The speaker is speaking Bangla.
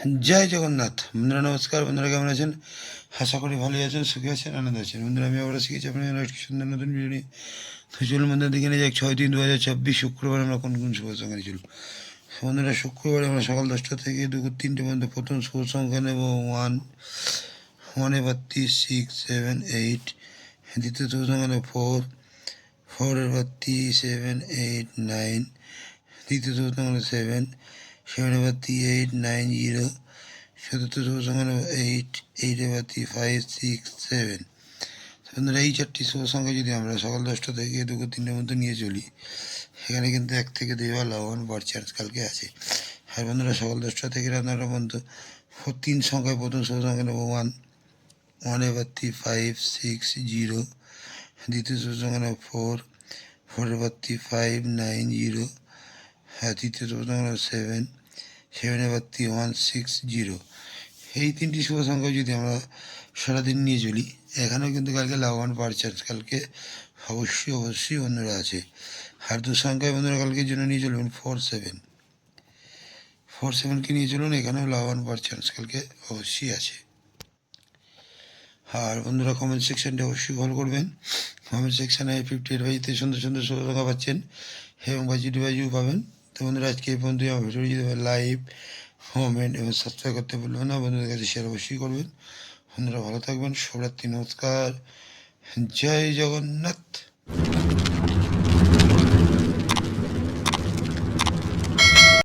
জয় জগন্নাথ। বন্ধুরা নমস্কার। বন্ধুরা কেমন আছেন? আশা করি ভালোই আছেন, সুখে আছেন, আনন্দ আছেন। বন্ধুরা আমি আবার শিখেছি আপনার একটি সুন্দর নতুন ভিডিও নিয়ে। তো চলুন বন্ধুরা দেখে নিয়ে যাক 6/3/2024 শুক্রবার আমরা কোন কোন শুভ সংখ্যা নিয়ে চলুন। বন্ধুরা শুক্রবারে আমরা সকাল 10টা থেকে দুপুর 3টে পর্যন্ত প্রথম শুভ সংখ্যা নেব 1, 1 এবার 6, 7, 8। দ্বিতীয় শুভ সংখ্যা নেব 4, 4 এবার 3, 7, 8, 9। তৃতীয় শুভ সংখ্যা নেব 7, 7 এবার 3, 8, 9, 0। চতুর্থ শুভ সংখ্যা নেব 8, 8 এবার 3, 5, 6, 7। বন্ধুরা এই 4টি শুভ সংখ্যা যদি আমরা সকাল 10টা থেকে দুপুর 3টের মধ্যে নিয়ে চলি, এখানে কিন্তু 1 থেকে 2 বার লাভবান পাওয়ার চান্স কালকে আছে। আর বন্ধুরা সকাল 10টা থেকে রাত 9টা পর্যন্ত 3 সংখ্যায় প্রথম শুভ সংখ্যা নেব 1, 1 এবার 3, 5, 6, 0। দ্বিতীয় শুভ সংখ্যা নেব 4, 4 এবার 3, 5, 9, 0। হ্যাঁ, তৃতীয় শুভ সংখ্যা নেব 7, 7 এবার 3, 1, 6, 0। এই 3টি শুভ সংখ্যা যদি আমরা সারাদিন নিয়ে চলি, এখানেও কিন্তু কালকে লাভবান পাওয়ার চান্স কালকে অবশ্যই বন্ধুরা আছে। আর 2 সংখ্যায় বন্ধুরা কালকের জন্য নিয়ে চলবেন 4, 7, 4, 7কে নিয়ে চলুন, এখানেও লাভবান পাওয়ার চান্স কালকে অবশ্যই আছে। আর বন্ধুরা কমেন্ট সেকশানটা অবশ্যই ফলো করবেন। কমেন্ট সেকশানে 58 বাজিতে সুন্দর সুন্দর শুভ সংখ্যা পাচ্ছেন এবং বাজিটি বাজিও পাবেন। তো বন্ধুরা আজকে এই পর্যন্তই। আমার ভিডিও যদি লাইভ, কমেন্ট এবং সাবস্ক্রাইব করতে ভুলবেন না। বন্ধুদের কাছে শেয়ার অবশ্যই করবেন। বন্ধুরা ভালো থাকবেন। শুভরাত্রি, নমস্কার, জয় জগন্নাথ।